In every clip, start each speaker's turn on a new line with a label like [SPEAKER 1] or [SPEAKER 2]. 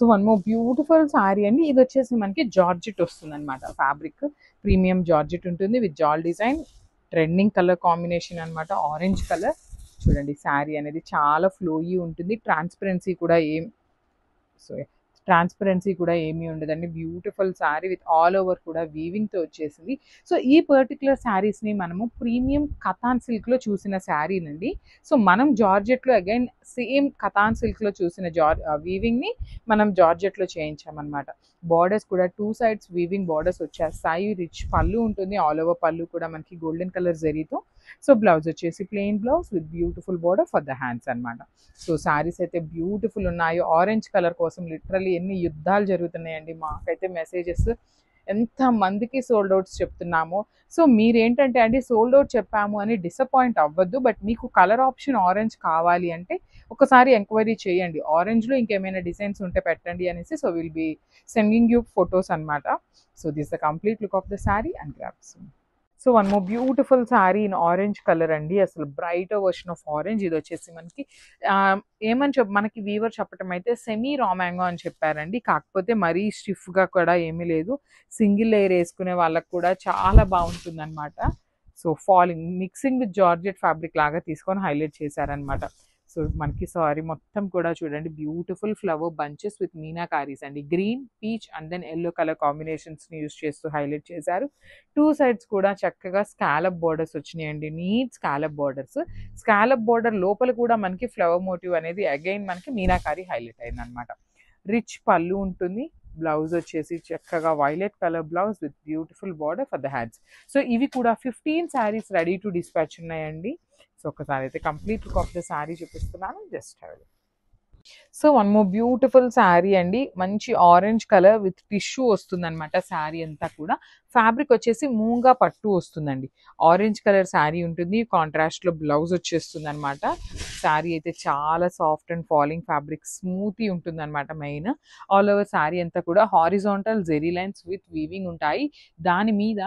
[SPEAKER 1] So one more beautiful sari అండి. ఇది వచ్చేసి మనకి జార్జెట్ వస్తుంది అనమాట. ఫ్యాబ్రిక్ ప్రీమియం జార్జెట్ ఉంటుంది with jaal design. Trending colour combination అనమాట, ఆరెంజ్ కలర్. చూడండి శారీ అనేది చాలా ఫ్లోయీ ఉంటుంది. ట్రాన్స్పరెన్సీ కూడా ఏమీ ఉండదండి. Beautiful sari with all over కూడా వీవింగ్తో వచ్చేసింది. సో ఈ పర్టికులర్ శారీస్ని మనము ప్రీమియం కథాన్ సిల్క్లో చూసిన శారీనండి. సో మనం జార్జెట్లో అగైన్ సేమ్ కథాన్ సిల్క్లో చూసిన వీవింగ్ని మనం జార్జెట్లో చేయించామన్నమాట. బార్డర్స్ కూడా 2 sides వీవింగ్ బార్డర్స్ వచ్చేస్తాయి. రిచ్ పళ్ళు ఉంటుంది, ఆల్ ఓవర్ పళ్ళు కూడా మనకి గోల్డెన్ కలర్ జరీతో. సో బ్లౌజ్ వచ్చేసి plain blouse with beautiful border for the hands అనమాట. సో శారీస్ అయితే బ్యూటిఫుల్ ఉన్నాయి. ఆరెంజ్ కలర్ కోసం లిటరల్లీ ఎన్ని యుద్ధాలు జరుగుతున్నాయండి. మాకైతే మెసేజెస్ ఎంతమందికి సోల్డ్ అవుట్స్ చెప్తున్నామో. సో మీరేంటంటే అండి సోల్డ్ అవుట్ చెప్పాము అని డిసప్పాయింట్ అవ్వద్దు. బట్ మీకు కలర్ ఆప్షన్ ఆరెంజ్ కావాలి అంటే ఒకసారి ఎంక్వైరీ చేయండి. ఆరెంజ్లో ఇంకేమైనా డిజైన్స్ ఉంటే పెట్టండి అనేసి. So will be sending you photos అనమాట. So this the complete look of the sari and గ్రాప్స్. So one more beautiful sari in orange colour అండి. అసలు బ్రైట్ వర్షన్ ఆఫ్ ఆరెంజ్. ఇది వచ్చేసి మనకి మనకి వీవర్ చెప్పటం అయితే సెమీ రా మ్యాంగో అని చెప్పారండి. కాకపోతే మరీ స్టిఫ్గా కూడా ఏమీ లేదు. సింగిల్ లేయర్ వేసుకునే వాళ్ళకి కూడా చాలా బాగుంటుంది అనమాట. So falling mixing with georgette fabric లాగా తీసుకొని హైలైట్ చేశారనమాట. సో మనకి సారీ మొత్తం కూడా చూడండి beautiful flower bunches with meenakaris అండి. Green, peach and then yellow colour కాంబినేషన్స్ని యూజ్ చేస్తూ హైలైట్ చేశారు. 2 sides కూడా చక్కగా స్కాలప్ బార్డర్స్ వచ్చినాయండి. Neat scallop borders. Scallop border లోపల కూడా మనకి ఫ్లవర్ మోటివ్ అనేది అగైన్ మనకి మీనాకారీ హైలైట్ అయింది అనమాట. రిచ్ పళ్ళు ఉంటుంది. బ్లౌజ్ వచ్చేసి చక్కగా violet colour blouse with beautiful border for the hands. So ఇవి కూడా 15 శారీస్ రెడీ టు డిస్పాచ్ ఉన్నాయండి. సో ఒకసారి అయితే complete look of the sari చూపిస్తున్నాను. Just have it. So one more beautiful sari అండి. మంచి ఆరెంజ్ కలర్ విత్ టిష్యూ వస్తుంది అనమాట. శారీ అంతా కూడా ఫ్యాబ్రిక్ వచ్చేసి మూంగా పట్టు వస్తుందండి. ఆరెంజ్ కలర్ శారీ ఉంటుంది. కాంట్రాస్ట్లో బ్లౌజ్ వచ్చేస్తుంది అనమాట. శారీ అయితే చాలా soft and falling fabric, smooth ఉంటుంది అనమాట. మెయిన్ ఆల్ ఓవర్ శారీ అంతా కూడా horizontal zari lines with weaving ఉంటాయి. దాని మీద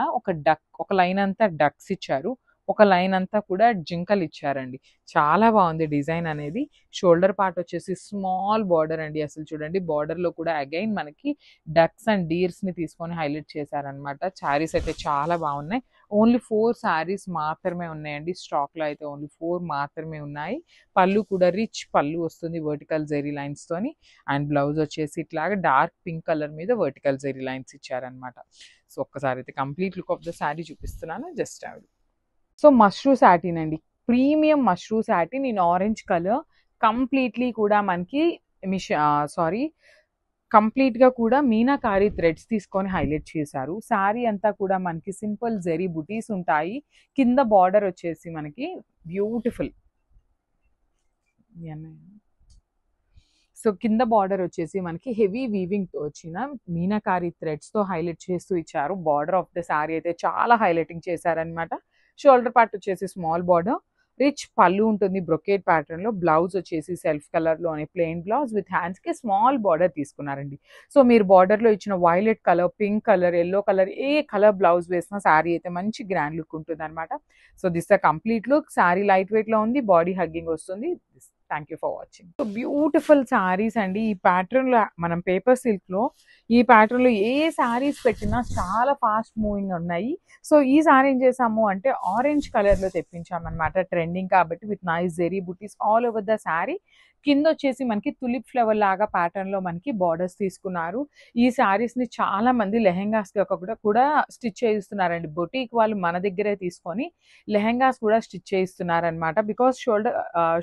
[SPEAKER 1] ఒక లైన్ అంతా డక్స్ ఇచ్చారు, ఒక లైన్ అంతా కూడా జింకలు ఇచ్చారండి. చాలా బాగుంది డిజైన్ అనేది. షోల్డర్ పార్ట్ వచ్చేసి స్మాల్ బార్డర్ అండి. అసలు చూడండి బార్డర్లో కూడా అగైన్ మనకి డక్స్ అండ్ డీర్స్ని తీసుకొని హైలైట్ చేశారనమాట. శారీస్ అయితే చాలా బాగున్నాయి. ఓన్లీ 4 శారీస్ మాత్రమే ఉన్నాయండి స్టాక్లో. అయితే ఓన్లీ 4 మాత్రమే ఉన్నాయి. పళ్ళు కూడా రిచ్ పళ్ళు వస్తుంది వర్టికల్ జెరీ లైన్స్తోని. అండ్ బ్లౌజ్ వచ్చేసి ఇట్లాగా డార్క్ పింక్ కలర్ మీద వర్టికల్ జెరీ లైన్స్ ఇచ్చారనమాట. సో ఒక్కసారి అయితే complete look of the sari చూపిస్తున్నాను. జస్ట్ అవి. సో మష్రూ సాటిన్ అండి. Premium mashru satin in orange colour. Completely కూడా మనకి కంప్లీట్గా కూడా మీనాకారీ థ్రెడ్స్ తీసుకొని హైలైట్ చేశారు. శారీ అంతా కూడా మనకి సింపుల్ జెరీ బుటీస్ ఉంటాయి. కింద బార్డర్ వచ్చేసి మనకి బ్యూటిఫుల్. సో కింద బార్డర్ వచ్చేసి మనకి హెవీ వీవింగ్తో వచ్చిన మీనాకారీ థ్రెడ్స్తో హైలైట్ చేస్తూ ఇచ్చారు. బార్డర్ ఆఫ్ ద శారీ అయితే చాలా హైలైటింగ్ చేశారనమాట. షోల్డర్ పార్ట్ వచ్చేసి స్మాల్ బార్డర్, రిచ్ పళ్ళు ఉంటుంది బ్రొకేట్ ప్యాటర్న్లో. బ్లౌజ్ వచ్చేసి సెల్ఫ్ కలర్లోనే ప్లెయిన్ బ్లౌజ్ విత్ హ్యాండ్స్కి స్మాల్ బార్డర్ తీసుకున్నారండి. సో మీరు బార్డర్లో ఇచ్చిన violet colour, pink colour, yellow colour ఏ కలర్ బ్లౌజ్ వేసినా శారీ అయితే మంచి గ్రాండ్ లుక్ ఉంటుంది అనమాట. So this the complete look. Sari light వెయిట్లో ఉంది, బాడీ హగ్గింగ్ వస్తుంది. Thank you for watching. So beautiful saris అండి. ఈ ప్యాటర్న్లో మనం పేపర్ సిల్క్లో ఈ ప్యాటర్న్లో ఏ శారీస్ పెట్టినా చాలా ఫాస్ట్ మూవింగ్ ఉన్నాయి. సో ఈ శారీ ఏం చేసాము అంటే ఆరెంజ్ కలర్లో తెప్పించామన్నమాట. ట్రెండింగ్ కాబట్టి with nice zari buttis all over the sari. కింద వచ్చేసి మనకి తులిప్ ఫ్లవర్ లాగా ప్యాటర్న్లో మనకి బార్డర్స్ తీసుకున్నారు. ఈ శారీస్ని చాలా మంది లెహెంగాస్కి కూడా స్టిచ్ చేయిస్తున్నారండి. బొటీక్ వాళ్ళు మన దగ్గరే తీసుకొని లెహెంగాస్ కూడా స్టిచ్ చేయిస్తున్నారనమాట. బికాస్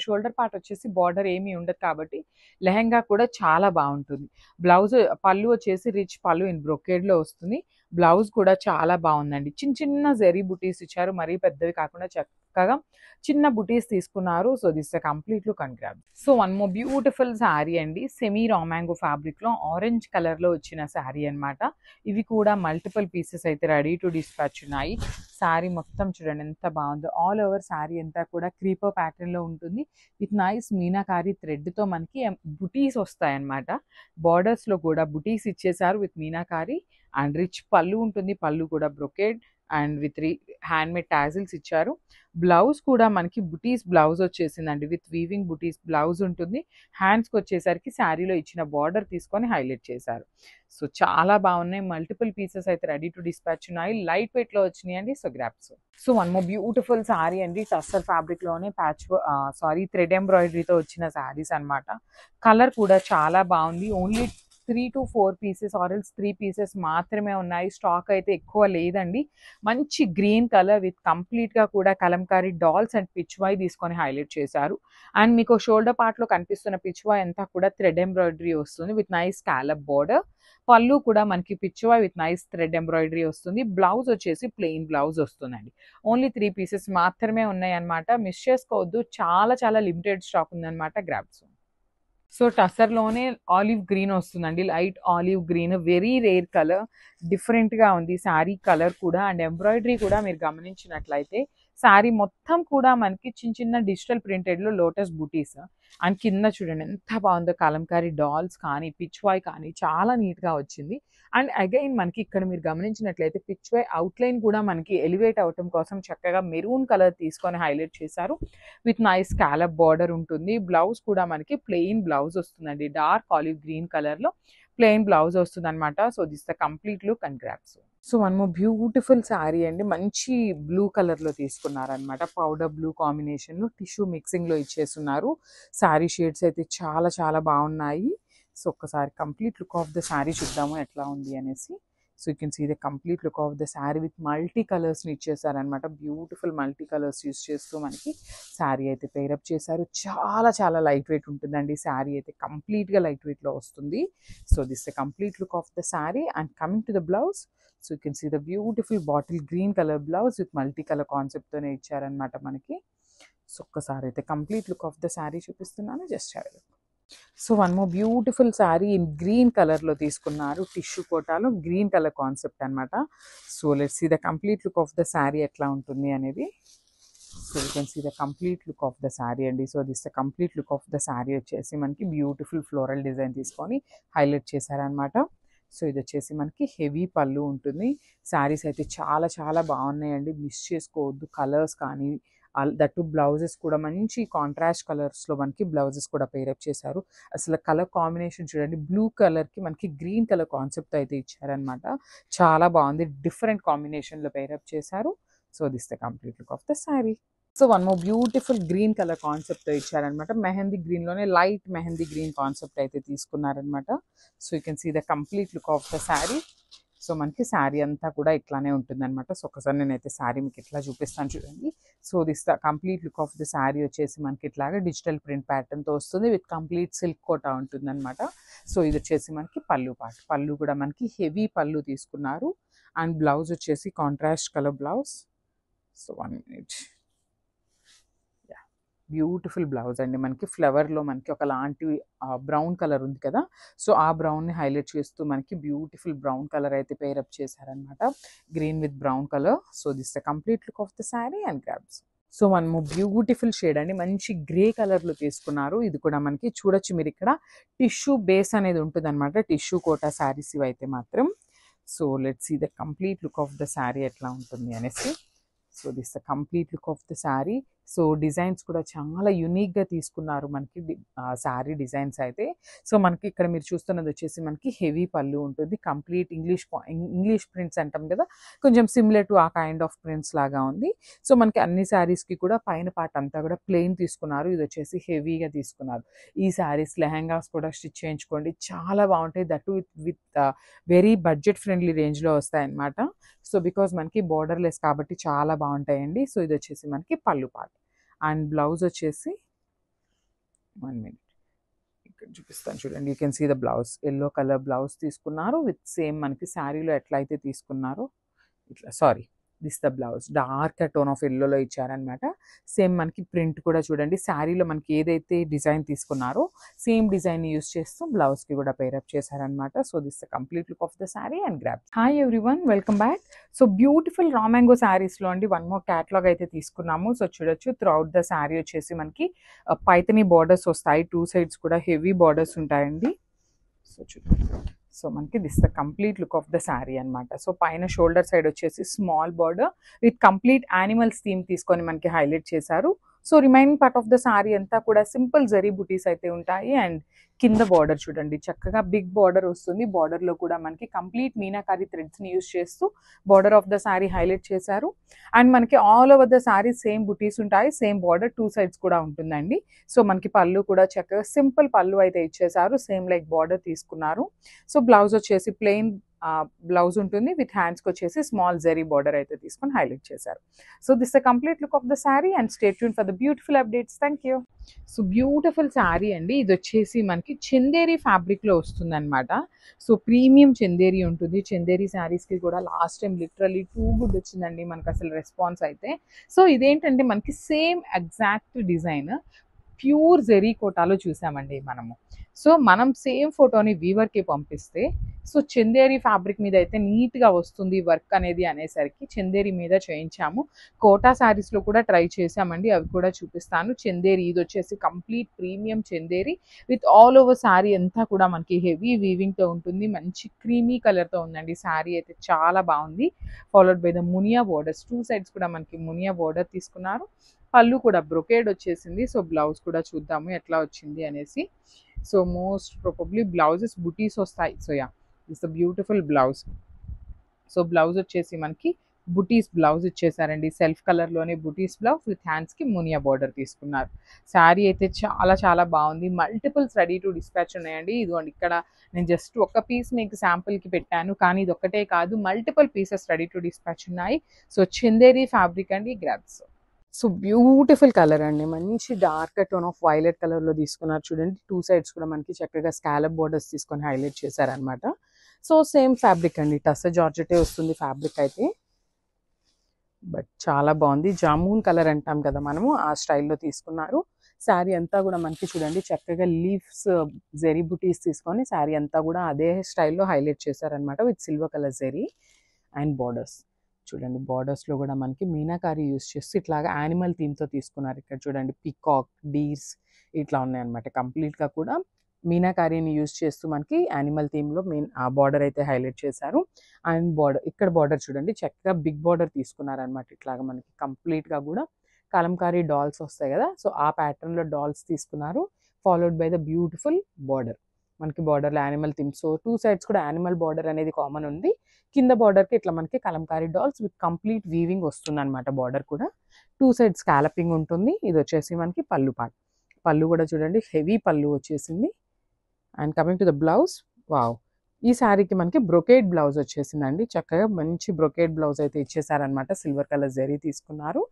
[SPEAKER 1] షోల్డర్ పార్ట్ వచ్చేసి బార్డర్ ఏమీ ఉండదు కాబట్టి లెహెంగా కూడా చాలా బాగుంటుంది. బ్లౌజ్ పళ్ళు వచ్చేసి రిచ్ పళ్ళు ఇన్ బ్రొకేడ్లో వస్తుంది. బ్లౌజ్ కూడా చాలా బాగుందండి. చిన్న చిన్న జెరీ బుటీస్ ఇచ్చారు, మరీ పెద్దవి కాకుండా చక్కగా చిన్న బుటీస్ తీసుకున్నారు. So this complete look and grab. So one more beautiful sari అండి. సెమీ రా మ్యాంగో ఫ్యాబ్రిక్లో ఆరెంజ్ కలర్లో వచ్చిన శారీ అనమాట. ఇవి కూడా మల్టిపుల్ పీసెస్ అయితే రెడీ టు డిస్పాచ్ ఉన్నాయి. శారీ మొత్తం చూడండి ఎంత బాగుందో. ఆల్ ఓవర్ శారీ అంతా కూడా క్రీపర్ ప్యాటర్న్లో ఉంటుంది విత్ నైస్ మీనాకారీ థ్రెడ్తో మనకి బుటీస్ వస్తాయన్నమాట. బార్డర్స్లో కూడా బుటీస్ ఇచ్చేసారు విత్ మీనాకారీ. అండ్ రిచ్ పళ్ళు ఉంటుంది, పళ్ళు కూడా brocade. And with handmade tassels ఇచ్చారు. బ్లౌజ్ కూడా మనకి బుటీస్ బ్లౌజ్ వచ్చేసిందండి, విత్ వీవింగ్ బుటీస్ బ్లౌజ్ ఉంటుంది. హ్యాండ్స్కి వచ్చేసరికి శారీలో ఇచ్చిన బార్డర్ తీసుకొని హైలైట్ చేశారు. సో చాలా బాగున్నాయి. మల్టిపుల్ పీసెస్ అయితే రెడీ టు డిస్పాచ్ ఉన్నాయి. లైట్ వెయిట్లో వచ్చినాయి అండి. So grasp. So one more beautiful sari అండి, టస్సర్ ఫ్యాబ్రిక్లోనే థ్రెడ్ ఎంబ్రాయిడరీతో వచ్చిన శారీస్ అనమాట. కలర్ కూడా చాలా బాగుంది. ఓన్లీ 3 to 4 పీసెస్ ఆర్ఎల్స్ 3 పీసెస్ మాత్రమే ఉన్నాయి. స్టాక్ అయితే ఎక్కువ లేదండి. మంచి గ్రీన్ కలర్ విత్ కంప్లీట్గా కూడా కలంకారీ డాల్స్ అండ్ పిచ్వాయ్ తీసుకొని హైలైట్ చేశారు. అండ్ మీకు షోల్డర్ పార్ట్లో కనిపిస్తున్న పిచ్వాయ్ అంతా కూడా థ్రెడ్ ఎంబ్రాయిడరీ వస్తుంది విత్ నైస్ స్కాలప్ బోర్డర్. పళ్ళు కూడా మనకి Pichwai with nice thread embroidery వస్తుంది. బ్లౌజ్ వచ్చేసి ప్లెయిన్ బ్లౌజ్ వస్తుందండి. ఓన్లీ 3 పీసెస్ మాత్రమే ఉన్నాయి అనమాట. మిస్ చేసుకోవద్దు, చాలా చాలా లిమిటెడ్ స్టాక్ ఉందన్నమాట. గ్రాబ్స్. సో టసర్లోనే ఆలివ్ గ్రీన్ వస్తుందండి, light olive green, very rare colour, డిఫరెంట్గా ఉంది శారీ కలర్ కూడా. అండ్ ఎంబ్రాయిడరీ కూడా మీరు గమనించినట్లయితే శారీ మొత్తం కూడా మనకి చిన్న చిన్న డిజిటల్ ప్రింటెడ్లో లోటస్ బూటీస్. అండ్ కింద చూడండి ఎంత బాగుందో, కలంకారీ డాల్స్ కానీ పిచ్వాయ్ కానీ చాలా నీట్గా వచ్చింది. అండ్ అగైన్ మనకి ఇక్కడ మీరు గమనించినట్లయితే పిచ్వాయ్ అవుట్లైన్ కూడా మనకి ఎలివేట్ అవటం కోసం చక్కగా మెరూన్ కలర్ తీసుకొని హైలైట్ చేశారు విత్ నైస్ స్కాలప్ బార్డర్ ఉంటుంది. బ్లౌజ్ కూడా మనకి ప్లెయిన్ బ్లౌజ్ వస్తుందండి, డార్క్ ఆలివ్ గ్రీన్ కలర్లో ప్లెయిన్ బ్లౌజ్ వస్తుంది అనమాట. So this the complete look and గ్రాప్స్. So one more beautiful sari అండి, మంచి బ్లూ కలర్లో తీసుకున్నారనమాట. పౌడర్ బ్లూ కాంబినేషన్లో టిష్యూ మిక్సింగ్లో ఇచ్చేస్తున్నారు. శారీ షేడ్స్ అయితే చాలా చాలా బాగున్నాయి. సో ఒక్కసారి complete look of the sari చూద్దాము ఎట్లా ఉంది అనేసి. So you can see the complete look of the sari with multi కలర్స్ని ఇచ్చేసారనమాట. బ్యూటిఫుల్ మల్టీ కలర్స్ యూస్ చేస్తూ మనకి శారీ అయితే పేరప్ చేశారు. చాలా చాలా లైట్ వెయిట్ ఉంటుందండి. శారీ అయితే కంప్లీట్గా లైట్ వెయిట్లో వస్తుంది. So this the complete look of the sari. And coming to the blouse, so you can see the beautiful bottle green colour blouse with multi colour కాన్సెప్ట్తోనే ఇచ్చారనమాట మనకి. సో ఒక్కసారి అయితే complete look of the sari చూపిస్తున్నాను, just have a look. So one more beautiful sari in green కలర్లో తీసుకున్నారు, tissue కోటాలో green colour concept అనమాట. So let's see the complete look of the sari ఎట్లా ఉంటుంది అనేది. So you can see the complete look of the sari అండి. So this the complete look of the sari వచ్చేసి మనకి బ్యూటిఫుల్ ఫ్లోరల్ డిజైన్ తీసుకొని highlight చేశారనమాట. సో ఇది వచ్చేసి మనకి హెవీ పళ్ళు ఉంటుంది. శారీస్ అయితే చాలా చాలా బాగున్నాయండి, మిస్ చేసుకోవద్దు. కలర్స్ కానీ దట్టు బ్లౌజెస్ కూడా మంచి కాంట్రాస్ట్ కలర్స్లో మనకి బ్లౌజెస్ కూడా పేరప్ చేశారు. అసలు కలర్ కాంబినేషన్ చూడండి, బ్లూ కలర్కి మనకి గ్రీన్ కలర్ కాన్సెప్ట్ అయితే ఇచ్చారనమాట. చాలా బాగుంది, డిఫరెంట్ కాంబినేషన్లో పేరప్ చేశారు. So this the complete look of the sari. So one more beautiful green colour కాన్సెప్ట్తో ఇచ్చారనమాట. మెహందీ గ్రీన్లోనే లైట్ మెహందీ గ్రీన్ కాన్సెప్ట్ అయితే తీసుకున్నారనమాట. So you can see the complete look of the sari. సో మనకి శారీ అంతా కూడా ఇట్లానే ఉంటుందన్నమాట. సో ఒకసారి నేనైతే శారీ మీకు ఇట్లా చూపిస్తాను చూడండి. So this the complete look of the sari వచ్చేసి మనకి ఇట్లాగా డిజిటల్ ప్రింట్ ప్యాటర్న్తో వస్తుంది విత్ కంప్లీట్ సిల్క్ కోటా ఉంటుందన్నమాట. సో ఇది వచ్చేసి మనకి పళ్ళు పార్ట్. పళ్ళు కూడా మనకి హెవీ పళ్ళు తీసుకున్నారు. అండ్ బ్లౌజ్ వచ్చేసి contrast colour blouse. So 1 minute. Beautiful blouse అండి, మనకి ఫ్లవర్లో మనకి ఒకలాంటి బ్రౌన్ కలర్ ఉంది కదా. సో ఆ బ్రౌన్ని హైలైట్ చేస్తూ మనకి బ్యూటిఫుల్ బ్రౌన్ కలర్ అయితే పేరప్ చేశారనమాట, green with brown colour. So this the complete look of the sari and grabs. So మనము బ్యూటిఫుల్ షేడ్ అండి, మంచి గ్రే కలర్లో తీసుకున్నారు. ఇది కూడా మనకి చూడొచ్చు మీరు ఇక్కడ టిష్యూ బేస్ అనేది ఉంటుంది అనమాట, టిష్యూ కోటా శారీస్ ఇవి అయితే మాత్రం. So let's see the complete look of the sari ఎట్లా ఉంటుంది అనేసి. So this the complete look of the sari. So designs కూడా చాలా యూనిక్గా తీసుకున్నారు మనకి శారీ డిజైన్స్ అయితే. సో మనకి ఇక్కడ మీరు చూస్తున్నది వచ్చేసి మనకి హెవీ పళ్ళు ఉంటుంది, కంప్లీట్ ఇంగ్లీష్ ప్రింట్స్ అంటాం కదా, కొంచెం సిమిలర్ టు ఆ కైండ్ ఆఫ్ ప్రింట్స్ లాగా ఉంది. సో మనకి అన్ని శారీస్కి కూడా పైన పార్ట్ అంతా కూడా ప్లెయిన్ తీసుకున్నారు, ఇది వచ్చేసి హెవీగా తీసుకున్నారు. ఈ శారీస్ లెహెంగాస్ కూడా స్టిచ్ చేయించుకోండి, చాలా బాగుంటాయి. That with very budget friendly రేంజ్లో వస్తాయి అన్నమాట. సో బికాజ్ మనకి బోర్డర్లెస్ కాబట్టి చాలా బాగుంటాయండి. సో ఇది వచ్చేసి మనకి పళ్ళు పార్ట్. అండ్ బ్లౌజ్ వచ్చేసి 1 minute ఇక్కడ చూపిస్తాను చూడండి. You can see the blouse, yellow colour blouse తీసుకున్నారు విత్ సేమ్ మనకి శారీలో ఎట్లా అయితే తీసుకున్నారో ఇట్లా. Sorry, this the blouse dark tone of ఎల్లోలో ఇచ్చారనమాట. సేమ్ మనకి ప్రింట్ కూడా చూడండి, శారీలో మనకి ఏదైతే డిజైన్ తీసుకున్నారో సేమ్ డిజైన్ యూస్ చేస్తూ బ్లౌజ్కి కూడా పేరప్ చేశారనమాట. So this the complete look of the sari and grab. Hi everyone, welcome back. So beautiful raw mango శారీస్లో అండి 1 more క్యాటలాగ్ అయితే తీసుకున్నాము. సో చూడొచ్చు త్రూఅవుట్ ద శారీ వచ్చేసి మనకి పైతనీ బార్డర్స్ వస్తాయి, 2 sides కూడా హెవీ బార్డర్స్ ఉంటాయండి. సో చూడండి, సో మనకి this the complete look of the sari అనమాట. సో పైన షోల్డర్ సైడ్ వచ్చేసి small border with complete animals theme తీసుకొని మనకి హైలైట్ చేశారు. So remaining part of the sari అంతా కూడా సింపుల్ జరీ బుటీస్ అయితే ఉంటాయి. అండ్ కింద బార్డర్ చూడండి, చక్కగా బిగ్ బార్డర్ వస్తుంది. బార్డర్లో కూడా మనకి కంప్లీట్ మీనాకారి థ్రెడ్స్ని యూస్ చేస్తూ border of the sari highlight చేశారు. అండ్ మనకి all over the sari same బుటీస్ ఉంటాయి, సేమ్ బార్డర్ 2 సైడ్స్ కూడా ఉంటుందండి. సో మనకి పళ్ళు కూడా చక్కగా సింపుల్ పళ్ళు అయితే ఇచ్చేసారు, సేమ్ లైక్ బార్డర్ తీసుకున్నారు. సో బ్లౌజ్ వచ్చేసి ప్లెయిన్ బ్లౌజ్ ఉంటుంది, విత్ హ్యాండ్స్కి వచ్చేసి స్మాల్ జరీ బార్డర్ అయితే తీసుకొని హైలైట్ చేశారు. So this the complete look of the sari and stay tune for the beautiful updates. Thank you. So beautiful sari అండి, ఇది వచ్చేసి మనకి చందేరి ఫ్యాబ్రిక్లో వస్తుంది అనమాట. సో ప్రీమియం చందేరి ఉంటుంది. చందేరి శారీస్కి కూడా last time literally too good వచ్చిందండి మనకు అసలు రెస్పాన్స్ అయితే. సో ఇదేంటంటే మనకి same exact design pure zari కోటాలో చూసామండి మనము. సో మనం సేమ్ ఫోటోని వీవర్కి పంపిస్తే సో చందేరి ఫ్యాబ్రిక్ మీద అయితే నీట్గా వస్తుంది వర్క్ అనేది అనేసరికి చందేరి మీద చేయించాము. కోటా శారీస్లో కూడా ట్రై చేసామండి, అవి కూడా చూపిస్తాను. చందేరి ఇది వచ్చేసి complete premium Chanderi with all over sari అంతా కూడా మనకి హెవీ వీవింగ్తో ఉంటుంది. మంచి క్రీమీ కలర్తో ఉందండి శారీ అయితే, చాలా బాగుంది. Followed by the Muniya borders, 2 sides కూడా మనకి మునియా బోర్డర్ తీసుకున్నారు. పళ్ళు కూడా బ్రొకేడ్ వచ్చేసింది. సో బ్లౌజ్ కూడా చూద్దాము ఎట్లా వచ్చింది అనేసి. సో మోస్ట్ ప్రాబబ్లీ బ్లౌజెస్ బుటీస్ వస్తాయి. So yeah, it's the beautiful blouse. So blouse వచ్చేసి మనకి బుటీస్ బ్లౌజ్ ఇచ్చేసారండి, సెల్ఫ్ కలర్లోనే బుటీస్ బ్లౌజ్ విత్ హ్యాండ్స్కి మునియా బార్డర్ తీసుకున్నారు. శారీ అయితే చాలా చాలా బాగుంది. మల్టిపుల్స్ రెడీ టు డిస్పాచ్ ఉన్నాయండి. ఇదిగోండి ఇక్కడ నేను జస్ట్ ఒక పీస్ మీకు శాంపుల్కి పెట్టాను, కానీ ఇది ఒక్కటే కాదు, multiple pieces ready to dispatch ఉన్నాయి. సో చందేరి ఫ్యాబ్రిక్ అండి, గ్రాబ్స్. సో బ్యూటిఫుల్ కలర్ అండి, మంచి డార్క్ టోన్ ఆఫ్ వైలెట్ కలర్లో తీసుకున్నారు. చూడండి 2 సైడ్స్ కూడా మనకి చక్కగా స్కాలప్ బోర్డర్స్ తీసుకొని హైలైట్ చేశారనమాట. సో సేమ్ ఫ్యాబ్రిక్ అండి, టస్సర్ జార్జెటే వస్తుంది ఫ్యాబ్రిక్ అయితే, బట్ చాలా బాగుంది. జామూన్ కలర్ అంటాం కదా మనము, ఆ స్టైల్లో తీసుకున్నారు. శారీ అంతా కూడా మనకి చూడండి చక్కగా లీవ్స్ జెరీ బుటీస్ తీసుకొని శారీ అంతా కూడా అదే స్టైల్లో హైలైట్ చేశారనమాట with silver colour zari and borders. చూడండి బార్డర్స్లో కూడా మనకి మీనాకారి యూస్ చేస్తూ ఇట్లాగా యానిమల్ థీమ్తో తీసుకున్నారు. ఇక్కడ చూడండి పికాక్, డీర్స్ ఇట్లా ఉన్నాయన్నమాట. కంప్లీట్గా కూడా మీనాకారిని యూస్ చేస్తూ మనకి యానిమల్ థీమ్లో ఆ బార్డర్ అయితే హైలైట్ చేశారు. అండ్ బార్డర్ ఇక్కడ బార్డర్ చూడండి చక్కగా బిగ్ బార్డర్ తీసుకున్నారనమాట. ఇట్లాగా మనకి కంప్లీట్గా కూడా కలంకారీ డాల్స్ వస్తాయి కదా, సో ఆ ప్యాటర్న్లో డాల్స్ తీసుకున్నారు. Followed by the beautiful border, మనకి బార్డర్లో యానిమల్ థీమ్. సో 2 సైడ్స్ కూడా యానిమల్ బార్డర్ అనేది కామన్ ఉంది. కింద బార్డర్కి ఇట్లా మనకి Kalamkari dolls with complete weaving వస్తుంది అనమాట. బార్డర్ కూడా 2 సైడ్స్ స్కాలపింగ్ ఉంటుంది. ఇది వచ్చేసి మనకి పళ్ళు పార్ట్. పళ్ళు కూడా చూడండి హెవీ పళ్ళు వచ్చేసింది. And coming to the blouse, wow, ఈ శారీకి మనకి బ్రొకేడ్ బ్లౌజ్ వచ్చేసిందండి. చక్కగా మంచి బ్రొకేడ్ బ్లౌజ్ అయితే ఇచ్చేసారనమాట. సిల్వర్ కలర్ జరీ తీసుకున్నారు.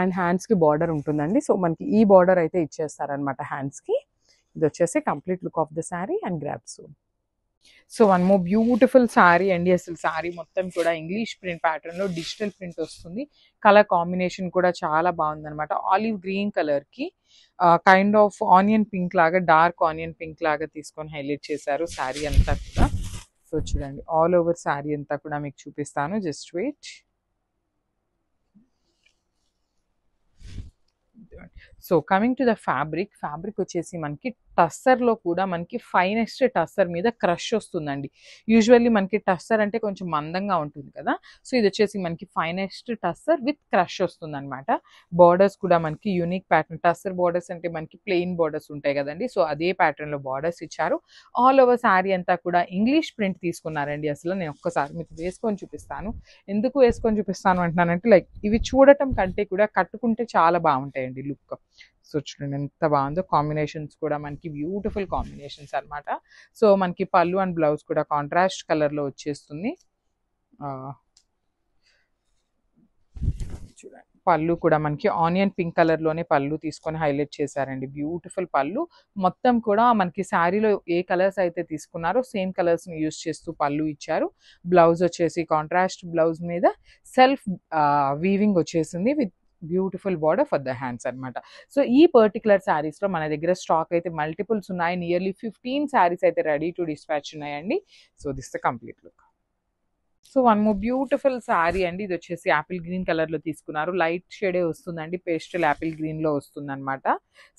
[SPEAKER 1] అండ్ హ్యాండ్స్కి బార్డర్ ఉంటుందండి. సో మనకి ఈ బార్డర్ అయితే ఇచ్చేస్తారనమాట హ్యాండ్స్కి. ఇది వచ్చేసి complete look of the sari and grabs. So one more beautiful sari అండి. అసలు శారీ మొత్తం కూడా ఇంగ్లీష్ ప్రింట్ ప్యాటర్న్లో డిజిటల్ ప్రింట్ వస్తుంది. కలర్ కాంబినేషన్ కూడా చాలా బాగుందనమాట. ఆలివ్ గ్రీన్ కలర్కి కైండ్ ఆఫ్ ఆనియన్ పింక్ లాగా, డార్క్ ఆనియన్ పింక్ లాగా తీసుకొని హైలైట్ చేశారు శారీ అంతా కూడా. సో చూడండి ఆల్ ఓవర్ శారీ అంతా కూడా మీకు చూపిస్తాను, just wait. So coming to the fabric, fabric వచ్చేసి మనకి టస్సర్లో కూడా మనకి ఫైనెస్ట్ టస్సర్ మీద క్రష్ వస్తుందండి. యూజువల్లీ మనకి టస్సర్ అంటే కొంచెం మందంగా ఉంటుంది కదా, సో ఇది వచ్చేసి మనకి ఫైనెస్ట్ టస్సర్ విత్ క్రష్ వస్తుంది అనమాట. బార్డర్స్ కూడా మనకి యూనిక్ ప్యాటర్న్. టస్సర్ బార్డర్స్ అంటే మనకి ప్లెయిన్ బార్డర్స్ ఉంటాయి కదండి, సో అదే ప్యాటర్న్లో బార్డర్స్ ఇచ్చారు. ఆల్ ఓవర్ శారీ అంతా కూడా ఇంగ్లీష్ ప్రింట్ తీసుకున్నారండి. అసలు నేను ఒక్కసారి మీకు వేసుకొని చూపిస్తాను. ఎందుకు వేసుకొని చూపిస్తాను అంటున్నానంటే, లైక్ ఇవి చూడటం కంటే కూడా కట్టుకుంటే చాలా బాగుంటాయండి లుక్. సో చూడండి ఎంత బాగుందో, కాంబినేషన్స్ కూడా మనకి బ్యూటిఫుల్ కాంబినేషన్స్ అనమాట. సో మనకి పళ్ళు అండ్ బ్లౌజ్ కూడా కాంట్రాస్ట్ కలర్లో వచ్చేస్తుంది. చూడండి పళ్ళు కూడా మనకి ఆనియన్ పింక్ కలర్లోనే పళ్ళు తీసుకొని హైలైట్ చేశారండి. బ్యూటిఫుల్ పళ్ళు. మొత్తం కూడా మనకి శారీలో ఏ కలర్స్ అయితే తీసుకున్నారో సేమ్ కలర్స్ని యూస్ చేస్తూ పళ్ళు ఇచ్చారు. బ్లౌజ్ వచ్చేసి కాంట్రాస్ట్ బ్లౌజ్ మీద సెల్ఫ్ వీవింగ్ వచ్చేసింది with beautiful border for the hands అనమాట. సో ఈ పర్టికులర్ శారీస్లో మన దగ్గర స్టాక్ అయితే మల్టిపుల్స్ ఉన్నాయి. నియర్లీ 15 శారీస్ అయితే రెడీ టు డిస్పాచ్ ఉన్నాయండి. So this the complete look. So one more beautiful sari అండి. ఇది వచ్చేసి యాపిల్ గ్రీన్ కలర్లో తీసుకున్నారు. లైట్ షేడే వస్తుందండి, పేస్టల్ యాపిల్ గ్రీన్లో వస్తుంది అనమాట.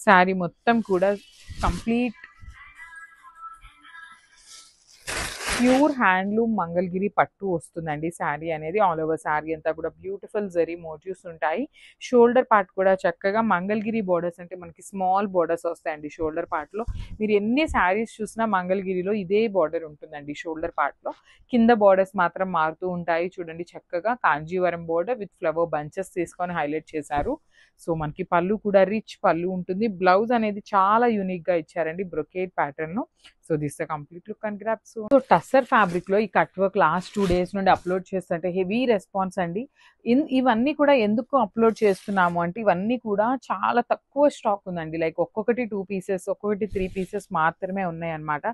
[SPEAKER 1] శారీ మొత్తం కూడా కంప్లీట్ ప్యూర్ హ్యాండ్లూమ్ మంగళగిరి పట్టు వస్తుందండి శారీ అనేది. ఆల్ ఓవర్ శారీ అంతా కూడా బ్యూటిఫుల్ జరీ మోటివ్స్ ఉంటాయి. షోల్డర్ పార్ట్ కూడా చక్కగా మంగళగిరి బోర్డర్స్ అంటే మనకి స్మాల్ బోర్డర్స్ వస్తాయండి షోల్డర్ పార్ట్లో. మీరు ఎన్ని శారీస్ చూసినా మంగళగిరిలో ఇదే బార్డర్ ఉంటుందండి షోల్డర్ పార్ట్లో. కింద బార్డర్స్ మాత్రం మారుతూ ఉంటాయి. చూడండి చక్కగా Kanjeevaram border with flower bunches తీసుకొని హైలైట్ చేశారు. సో మనకి పళ్ళు కూడా రిచ్ పళ్ళు ఉంటుంది. బ్లౌజ్ అనేది చాలా యూనిక్ గా ఇచ్చారండి brocade pattern. So this the complete look and grab. So tussar fabric లో ఈ కట్ వర్క్ లాస్ట్ 2 days నుండి అప్లోడ్ చేస్తుంటే హెవీ రెస్పాన్స్ అండి. ఇవన్నీ కూడా ఎందుకు అప్లోడ్ చేస్తున్నాము అంటే ఇవన్నీ కూడా చాలా తక్కువ స్టాక్ ఉందండి. లైక్ ఒక్కొక్కటి 2 pieces, ఒక్కొక్కటి 3 pieces మాత్రమే ఉన్నాయి అన్నమాట.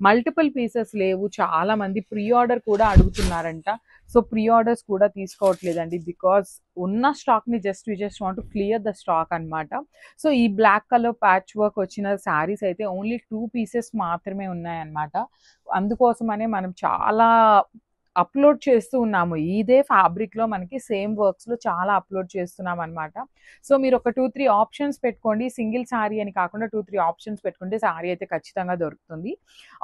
[SPEAKER 1] మల్టిపుల్ పీసెస్ లేవు. చాలా మంది ప్రీ ఆర్డర్ కూడా అడుగుతున్నారంట. సో ప్రీ ఆర్డర్స్ కూడా తీసుకోవట్లేదండి బికాస్ ఉన్న స్టాక్ ని just want to clear the stock అన్నమాట. సో ఈ బ్లాక్ కలర్ ప్యాచ్ వర్క్ వచ్చిన శారీస్ అయితే ఓన్లీ 2 pieces మాత్రమే ఉన్నాయన్నమాట. అందుకోసమనే మనం చాలా అప్లోడ్ చేస్తూ ఉన్నాము. ఇదే ఫ్యాబ్రిక్ లో మనకి సేమ్ వర్క్స్ లో చాలా అప్లోడ్ చేస్తున్నాం అనమాట. సో మీరు ఒక 2-3 ఆప్షన్స్ పెట్టుకోండి. సింగిల్ శారీ అని కాకుండా 2-3 ఆప్షన్స్ పెట్టుకుంటే శారీ అయితే ఖచ్చితంగా దొరుకుతుంది.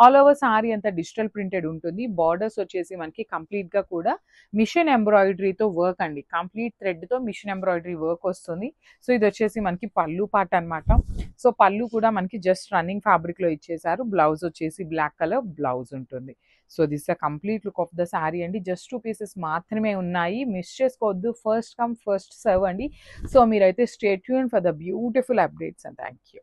[SPEAKER 1] ఆల్ ఓవర్ శారీ అంతా డిజిటల్ ప్రింటెడ్ ఉంటుంది. బార్డర్స్ వచ్చేసి మనకి కంప్లీట్ గా కూడా మిషన్ ఎంబ్రాయిడరీతో వర్క్ అండి. కంప్లీట్ థ్రెడ్ తో మిషన్ ఎంబ్రాయిడరీ వర్క్ వస్తుంది. సో ఇది వచ్చేసి మనకి పళ్ళు పార్ట్ అనమాట. సో పళ్ళు కూడా మనకి జస్ట్ రన్నింగ్ ఫ్యాబ్రిక్ లో ఇచ్చేసారు. బ్లౌజ్ వచ్చేసి బ్లాక్ కలర్ బ్లౌజ్ ఉంటుంది. So this the complete look of the sari అండి. జస్ట్ 2 pieces మాత్రమే ఉన్నాయి. మిస్ చేసుకోవద్దు. ఫస్ట్ కమ్ ఫస్ట్ సర్వ్ అండి. సో మీరైతే stay tune for the beautiful updates and thank you.